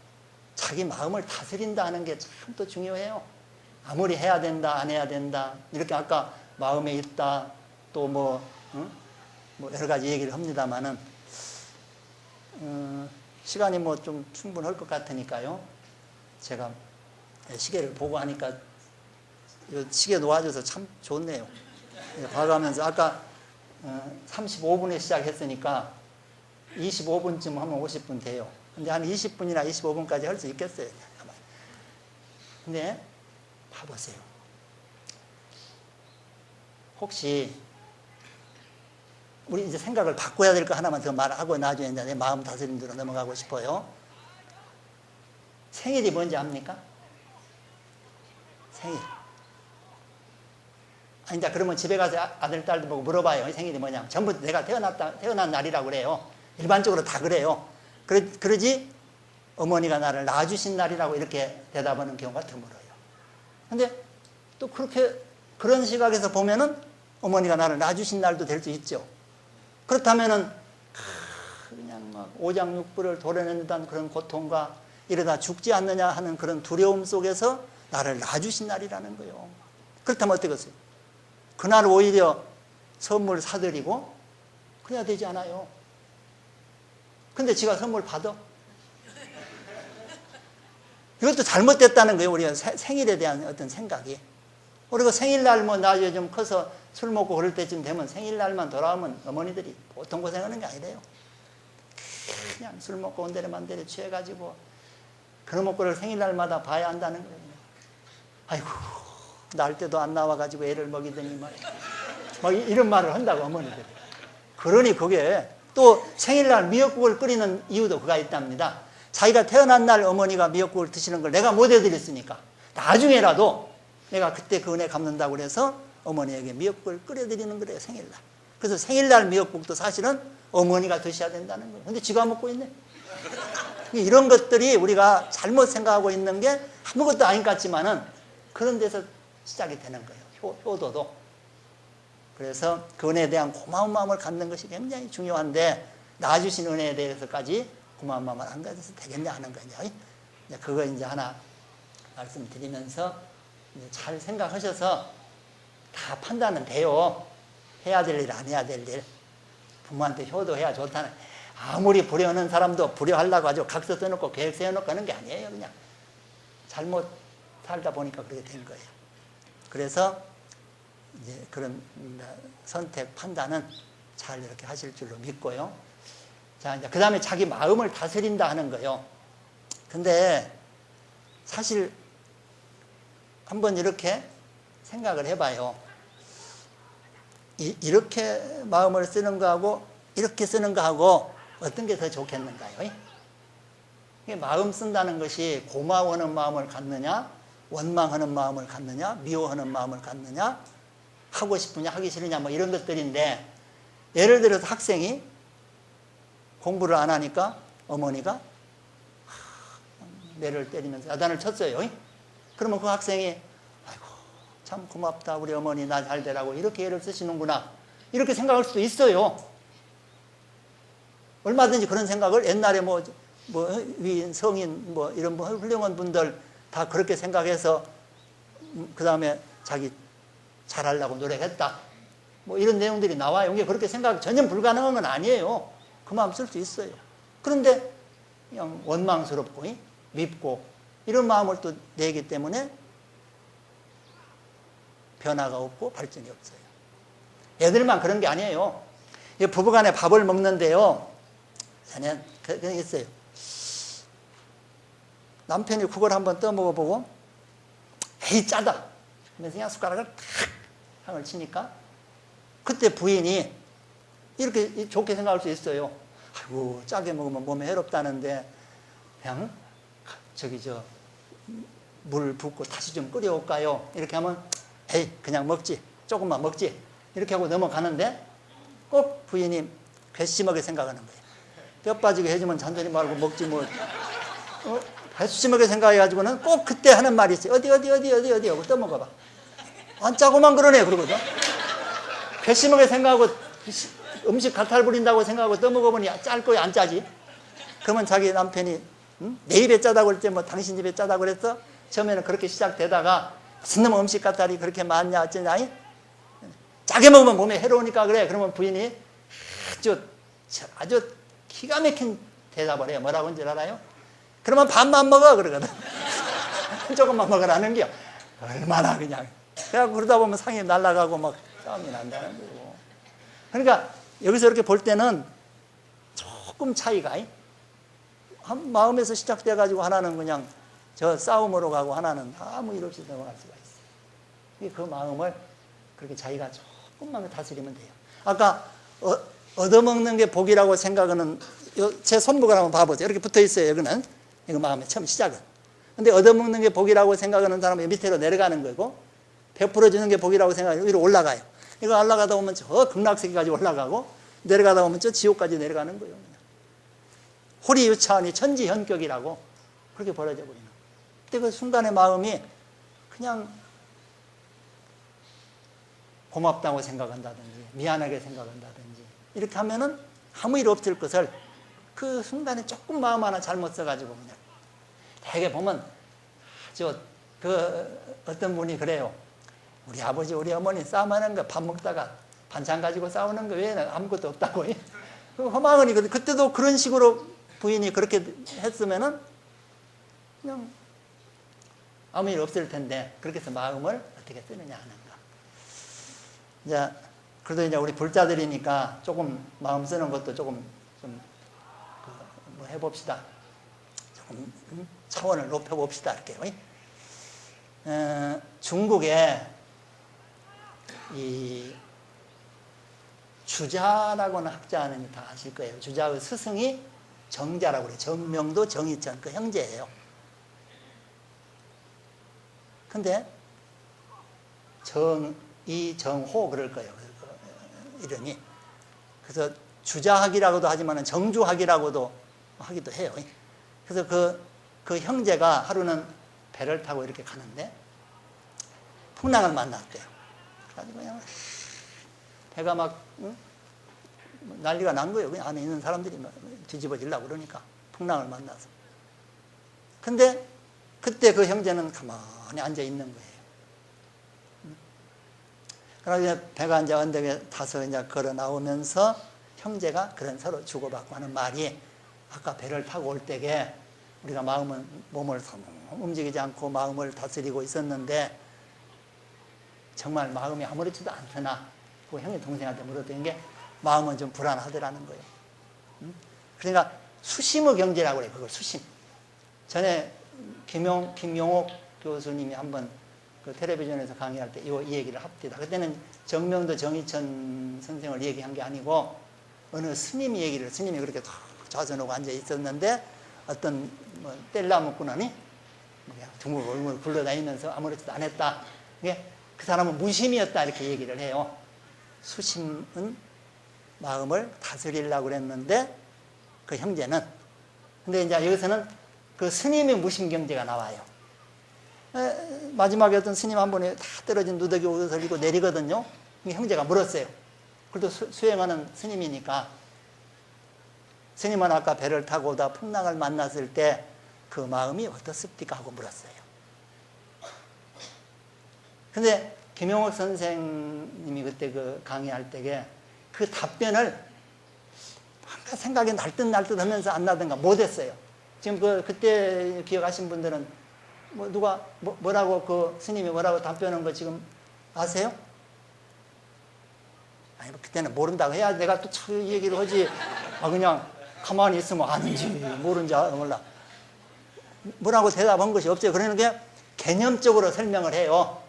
자기 마음을 다스린다 하는 게 참 또 중요해요. 아무리 해야 된다 안 해야 된다 이렇게 아까 마음에 있다 또 뭐 여러 가지 얘기를 합니다만은 시간이 뭐 좀 충분할 것 같으니까요. 제가 시계를 보고 하니까 시계 놓아줘서 참 좋네요. 봐가면서 아까 35분에 시작했으니까 25분쯤 하면 50분 돼요. 근데 한 20분이나 25분까지 할 수 있겠어요. 근데 봐보세요. 혹시 우리 이제 생각을 바꿔야 될 거 하나만 더 말하고 나중에 이제 내 마음 다스림 대로 넘어가고 싶어요. 생일이 뭔지 압니까? 생일. 이제 그러면 집에 가서 아들, 딸도 보고 물어봐요. 생일이 뭐냐. 전부 내가 태어난 날이라고 그래요. 일반적으로 다 그래요. 그러지 어머니가 나를 낳아주신 날이라고 이렇게 대답하는 경우가 드물어요. 근데 또 그런 시각에서 보면은 어머니가 나를 낳아주신 날도 될 수 있죠. 그렇다면은 그냥 막 오장육부를 도려낸다는 그런 고통과 이러다 죽지 않느냐 하는 그런 두려움 속에서 나를 낳아주신 날이라는 거예요. 그렇다면 어떻겠어요? 그날 오히려 선물 사드리고 그래야 되지 않아요? 근데 지가 선물 받아? 이것도 잘못됐다는 거예요. 우리가 생일에 대한 어떤 생각이. 그리고 생일날 뭐 나중에 좀 커서 술 먹고 그럴 때쯤 되면 생일날만 돌아오면 어머니들이 보통 고생하는 게 아니래요. 그냥 술 먹고 온데레만데레 취해가지고 그런 먹고를 생일날마다 봐야 한다는 거예요. 아이고 날 때도 안 나와가지고 애를 먹이더니 막 이런 말을 한다고 어머니들이. 그러니 그게 또 생일날 미역국을 끓이는 이유도 그가 있답니다. 자기가 태어난 날 어머니가 미역국을 드시는 걸 내가 못 해드렸으니까 나중에라도 내가 그때 그 은혜 갚는다고 그래서 어머니에게 미역국을 끓여드리는 거래요. 생일날. 그래서 생일날 미역국도 사실은 어머니가 드셔야 된다는 거예요. 근데 지가 먹고 있네. 이런 것들이 우리가 잘못 생각하고 있는 게 아무것도 아닌 것 같지만은 그런 데서 시작이 되는 거예요. 효도도. 그래서 그 은혜에 대한 고마운 마음을 갖는 것이 굉장히 중요한데 낳아주신 은혜에 대해서까지 고마운 마음을 안 가져서 되겠냐 하는 거죠. 그거 이제 하나 말씀드리면서 잘 생각하셔서 다 판단은 돼요. 해야 될 일, 안 해야 될 일. 부모한테 효도해야 좋다는. 아무리 불효하는 사람도 불효하려고 아주 각서 써놓고 계획 세워놓고 하는 게 아니에요. 그냥 잘못 살다 보니까 그렇게 된 거예요. 그래서 이제 그런 선택, 판단은 잘 이렇게 하실 줄로 믿고요. 자, 이제 그 다음에 자기 마음을 다스린다 하는 거예요. 근데 사실 한번 이렇게 생각을 해봐요. 이렇게 마음을 쓰는 거하고 이렇게 쓰는 거하고 어떤 게 더 좋겠는가요? 마음 쓴다는 것이 고마워하는 마음을 갖느냐, 원망하는 마음을 갖느냐, 미워하는 마음을 갖느냐, 하고 싶으냐, 하기 싫으냐, 뭐 이런 것들인데, 예를 들어서 학생이 공부를 안 하니까 어머니가 매를 때리면서 야단을 쳤어요. 그러면 그 학생이 아이고 참 고맙다 우리 어머니 나 잘 되라고 이렇게 애를 쓰시는구나 이렇게 생각할 수도 있어요. 얼마든지 그런 생각을 옛날에 위인 성인 이런 훌륭한 분들 다 그렇게 생각해서 그 다음에 자기 잘하려고 노력했다 이런 내용들이 나와요. 이게 그렇게 생각 전혀 불가능한 건 아니에요. 그 마음 쓸 수 있어요. 그런데 그냥 원망스럽고 밉고 이런 마음을 또 내기 때문에 변화가 없고 발전이 없어요. 애들만 그런 게 아니에요. 부부간에 밥을 먹는데요. 저는 그런 게 있어요. 남편이 국을 한번 떠먹어보고 에이 짜다. 그래서 그냥 숟가락을 탁 향을 치니까 그때 부인이 이렇게 좋게 생각할 수 있어요. 아이고, 짜게 먹으면 몸에 해롭다는데 그냥 저기 물 붓고 다시 좀 끓여올까요? 이렇게 하면 에이, 그냥 먹지, 조금만 먹지, 이렇게 하고 넘어가는데 꼭 부인이 괘씸하게 생각하는 거예요. 뼈 빠지게 해주면 잔소리 말고 먹지 뭐. 괘씸하게 생각해가지고는 꼭 그때 하는 말이 있어요. 어디 하고 떠먹어봐. 안 짜고만 그러네 그러거든. 괘씸하게 생각하고 음식 갈탈 부린다고 생각하고 떠먹어보니 짤 거야 안 짜지? 그러면 자기 남편이 내 입에 짜다고 그럴 때 뭐 당신 입에 짜다고 그랬어? 처음에는 그렇게 시작되다가 무슨 놈의 음식 갈탈이 그렇게 많냐 어쩌냐? 짜게 먹으면 몸에 해로우니까 그래. 그러면 부인이 아주 기가 막힌 대답을 해요. 뭐라고 하는지 알아요? 그러면 반만 먹어 그러거든. 조금만 먹으라는 게 얼마나 그냥. 그래갖고 그러다 보면 상이 날아가고 막 싸움이 난다는 거고. 그러니까 여기서 이렇게 볼 때는 조금 차이가 한 마음에서 시작돼가지고 하나는 그냥 저 싸움으로 가고 하나는 아무 일 없이 넘어갈 수가 있어요. 그 마음을 그렇게 자기가 조금만 다스리면 돼요. 아까 얻어먹는 게 복이라고 생각하는 제 손목을 한번 봐보세요. 이렇게 붙어 있어요. 여기는 이거 마음의 처음 시작은. 근데 얻어먹는 게 복이라고 생각하는 사람은 밑으로 내려가는 거고 베풀어주는 게 복이라고 생각하면 위로 올라가요. 이거 올라가다 보면 저 극락세계까지 올라가고 내려가다 보면 저 지옥까지 내려가는 거예요. 그냥. 호리유차하니 천지현격이라고 그렇게 벌어져 버리는. 그때 그 순간의 마음이 그냥 고맙다고 생각한다든지 미안하게 생각한다든지 이렇게 하면은 아무 일 없을 것을 그 순간에 조금 마음 하나 잘못 써가지고 그냥 되게 보면 어떤 분이 그래요. 우리 아버지 우리 어머니 싸움하는 거 밥 먹다가 반찬 가지고 싸우는 거 외에는 아무것도 없다고. 허망하니 그때도 그런 식으로 부인이 그렇게 했으면은 그냥 아무 일 없을 텐데 그렇게 해서 마음을 어떻게 쓰느냐 하는가. 이제 그래도 이제 우리 불자들이니까 조금 마음 쓰는 것도 조금 뭐 해봅시다. 조금 차원을 높여봅시다. 이렇게. 중국에 이 주자라고는 학자는 다 아실 거예요. 주자의 스승이 정자라고 그래요. 정명도 정의천 그 형제예요. 근데 이정호 그럴 거예요. 이름이. 그래서 주자학이라고도 하지만 정주학이라고도 하기도 해요. 그래서 그 형제가 하루는 배를 타고 이렇게 가는데 풍랑을 만났대요. 그래가지고 그냥 배가 막 난리가 난 거예요. 그냥 안에 있는 사람들이 막 뒤집어지려고 그러니까 풍랑을 만나서. 근데 그때 그 형제는 가만히 앉아 있는 거예요. 그래서 배가 이제 언덕에 타서 이제 걸어 나오면서 형제가 그런 서로 주고받고 하는 말이 아까 배를 타고 올 때에 우리가 몸을 움직이지 않고 마음을 다스리고 있었는데 정말 마음이 아무렇지도 않더나 그 형이 동생한테 물었던 게 마음은 좀 불안하더라는 거예요. 그러니까 수심의 경제라고 그래요. 그걸 수심. 전에 김용옥 교수님이 한번 그 텔레비전에서 강의할 때 이 얘기를 합디다. 그때는 정명도 정의천 선생을 얘기한 게 아니고 어느 스님이 그렇게 좌선하고 앉아 있었는데 어떤 뗄나무꾼이 둥글 얼굴 굴러다니면서 아무렇지도 않았다. 그 사람은 무심이었다 이렇게 얘기를 해요. 수심은 마음을 다스리려고 그랬는데 그 형제는 근데 이제 여기서는 그 스님의 무심경제가 나와요. 마지막에 어떤 스님 한 분이 다 떨어진 누더기 옷을 입고 내리거든요. 형제가 물었어요. 그래도 수행하는 스님이니까 스님은 아까 배를 타고 오다 풍랑을 만났을 때 그 마음이 어떻습니까? 하고 물었어요. 근데 김용옥 선생님이 그때 그 강의할 때에 그 답변을 뭔가 생각이 날듯 하면서 안 나든가 못했어요. 지금 그때 기억하신 분들은 누가 뭐라고 그 스님이 뭐라고 답변한 거 지금 아세요? 아니 그때는 모른다고 해야 내가 또 이 얘기를 하지. 그냥 가만히 있으면 아는지 모른지 몰라. 뭐라고 대답한 것이 없어요. 그러는 게 개념적으로 설명을 해요.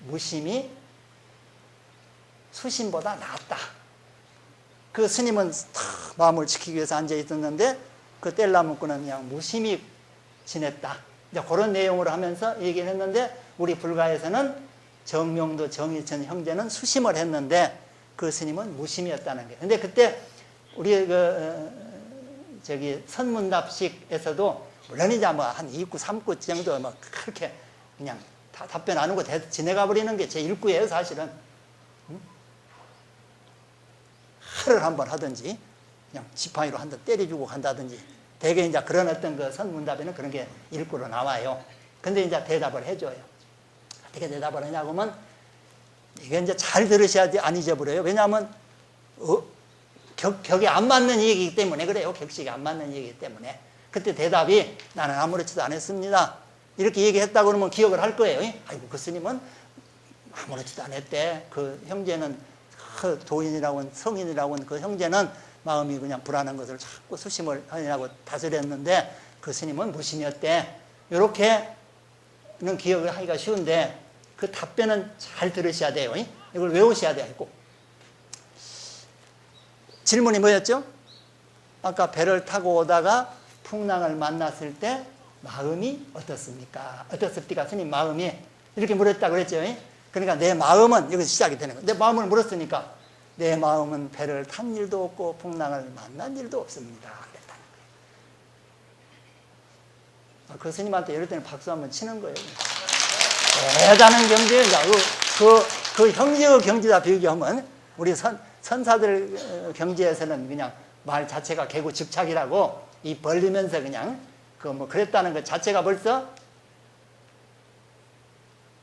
무심이 수심보다 낫다. 그 스님은 탁 마음을 지키기 위해서 앉아 있었는데 그 뗄나무꾼은 그냥 무심히 지냈다. 이제 그런 내용으로 하면서 얘기를 했는데 우리 불가에서는 정명도 정일천 형제는 수심을 했는데 그 스님은 무심이었다는 거예요. 근데 그때 우리 선문답식에서도 물론 이제 뭐 한 2구, 3구 정도 뭐 그렇게 그냥 다 답변 안 하고 지내가 버리는 게 제 1구예요, 사실은. 하를 한번 하든지 그냥 지팡이로 한 대 때려주고 간다든지 대개 이제 그런 어떤 그 선문답에는 그런 게 1구로 나와요. 근데 이제 대답을 해줘요. 어떻게 대답을 하냐고 하면 이게 이제 잘 들으셔야 안 잊어버려요. 왜냐하면 격에 안 맞는 얘기이기 때문에 그래요. 격식이 안 맞는 얘기이기 때문에. 그때 대답이 나는 아무렇지도 않았습니다. 이렇게 얘기했다고 그러면 기억을 할 거예요. 아이고 그 스님은 아무렇지도 않았대. 그 형제는 그 도인이라고 성인이라고 그 형제는 마음이 그냥 불안한 것을 자꾸 수심을 하느라고 다스렸는데 그 스님은 무심이었대. 이렇게는 기억을 하기가 쉬운데 그 답변은 잘 들으셔야 돼요. 이걸 외우셔야 돼요. 꼭. 질문이 뭐였죠? 아까 배를 타고 오다가 풍랑을 만났을 때 마음이 어떻습니까? 어떻습니까? 스님 마음이 이렇게 물었다고 그랬죠. 그러니까 내 마음은 여기서 시작이 되는 거예요. 내 마음을 물었으니까 내 마음은 배를 탄 일도 없고 풍랑을 만난 일도 없습니다. 그랬다는 거예요. 그 스님한테 이럴 때는 박수 한번 치는 거예요. 대단한 경지입니다. 그 형제의 경지다 비교하면 우리 선사들 경지에서는 그냥 말 자체가 개구 즉착이라고 이 벌리면서 그냥 그랬다는 것 자체가 벌써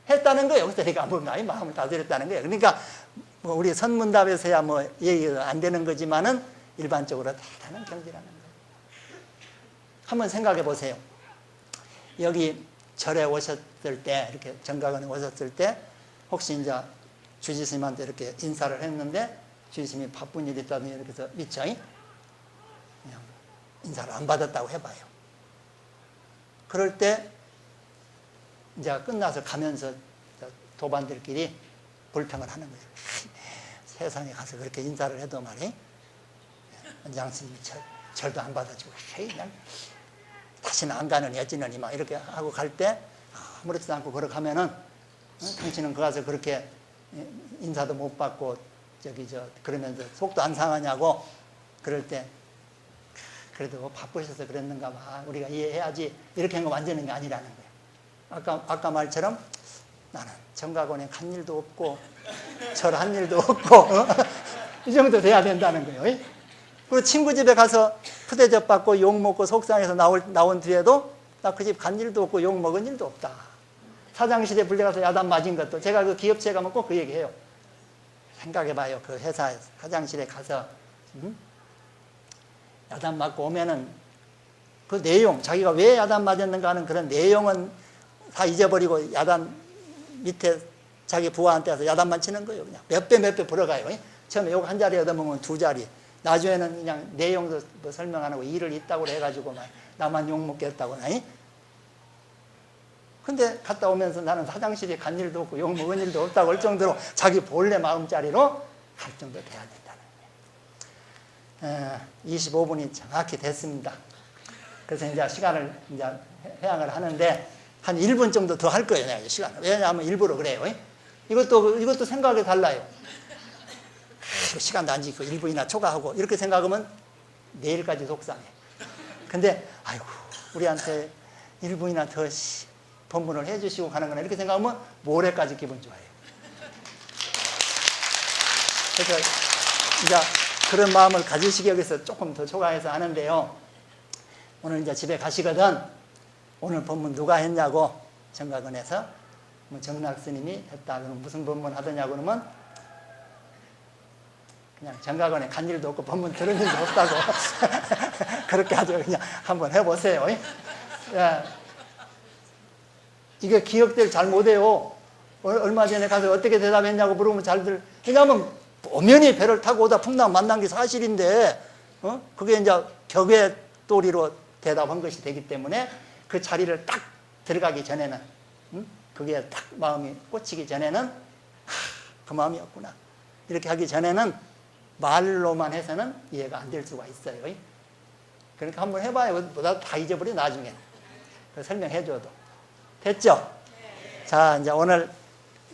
했다는 거예요. 여기서 내가 뭔가 마음을 다스렸다는 거예요. 그러니까 뭐 우리 선문답에서야 뭐 얘기가 안 되는 거지만은 일반적으로 대단한 경지라는 거예요. 한번 생각해 보세요. 여기 절에 오셨을 때, 이렇게 정각원에 오셨을 때, 혹시 이제 주지스님한테 이렇게 인사를 했는데, 주지스님이 바쁜 일이 있다더니 이렇게 해서 미쳐, 그냥 인사를 안 받았다고 해봐요. 그럴 때, 이제 끝나서 가면서 도반들끼리 불평을 하는 거예요. 세상에 가서 그렇게 인사를 해도 말이에요. 원장스님이 절도 안 받아주고, 그냥 다시는 안 가느니 어찌느니 막 이렇게 하고 갈 때 아무렇지도 않고 걸어가면은 당신은 그 가서 그렇게 인사도 못 받고 그러면서 속도 안 상하냐고 그럴 때 그래도 바쁘셔서 그랬는가 봐. 우리가 이해해야지. 이렇게 한 거 만드는 게 아니라는 거예요. 아까 말처럼 나는 정각원에 간 일도 없고 절한 일도 없고 이 정도 돼야 된다는 거예요. 그리고 친구 집에 가서 푸대접 받고 욕 먹고 속상해서 나온 뒤에도 나 그 집 간 일도 없고 욕 먹은 일도 없다. 사장실에 불려가서 야단 맞은 것도 제가 그 기업체에 가면 꼭 그 얘기해요. 생각해봐요. 그 회사 사장실에 가서 야단 맞고 오면은 그 내용 자기가 왜 야단 맞았는가 하는 그런 내용은 다 잊어버리고 야단 밑에 자기 부하한테 와서 야단만 치는 거예요. 그냥 몇 배 불어가요. 처음에 욕 한 자리 얻어먹으면 2자리. 나중에는 그냥 내용도 뭐 설명 안 하고 일을 있다고 해가지고 막 나만 욕먹겠다고. 근데 갔다 오면서 나는 사장실에 간 일도 없고 욕 먹은 일도 없다고 할 정도로 자기 본래 마음자리로 갈 정도 돼야 된다는 거예요. 25분이 정확히 됐습니다. 그래서 이제 시간을 이제 회항을 하는데 한 1분 정도 더 할 거예요. 내가 시간을. 왜냐하면 일부러 그래요. 이것도 생각이 달라요. 시간도 안 지키고 1분이나 초과하고 이렇게 생각하면 내일까지 속상해. 근데 아이고 우리한테 1분이나 더 법문을 해주시고 가는 거나 이렇게 생각하면 모레까지 기분 좋아요. 그래서 이제 그런 마음을 가지시기 위해서 조금 더 초과해서 하는데요. 오늘 이제 집에 가시거든 오늘 법문 누가 했냐고 정각원에서 뭐 정락 스님이 했다. 그러면 무슨 법문 하더냐고 그러면 그냥 정각원에 간 일도 없고 법문 들은 일도 없다고 그렇게 아주 그냥 한번 해보세요. 예. 이게 기억들 잘 못해요. 얼마 전에 가서 어떻게 대답했냐고 물으면 잘들. 왜냐하면 엄연히 배를 타고 오다 풍랑 만난 게 사실인데 그게 이제 격의 도리로 대답한 것이 되기 때문에 그 자리를 딱 들어가기 전에는 그게 딱 마음이 꽂히기 전에는 그 마음이었구나. 이렇게 하기 전에는 말로만 해서는 이해가 안 될 수가 있어요. 그러니까 한번 해봐요. 보다 다 잊어버려 나중에. 설명해줘도. 됐죠? 자, 이제 오늘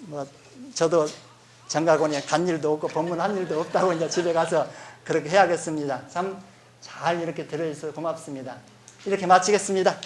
뭐 저도 정가고니에 간 일도 없고 법문한 일도 없다고 이제 집에 가서 그렇게 해야겠습니다. 참 잘 이렇게 들어주셔서 고맙습니다. 이렇게 마치겠습니다.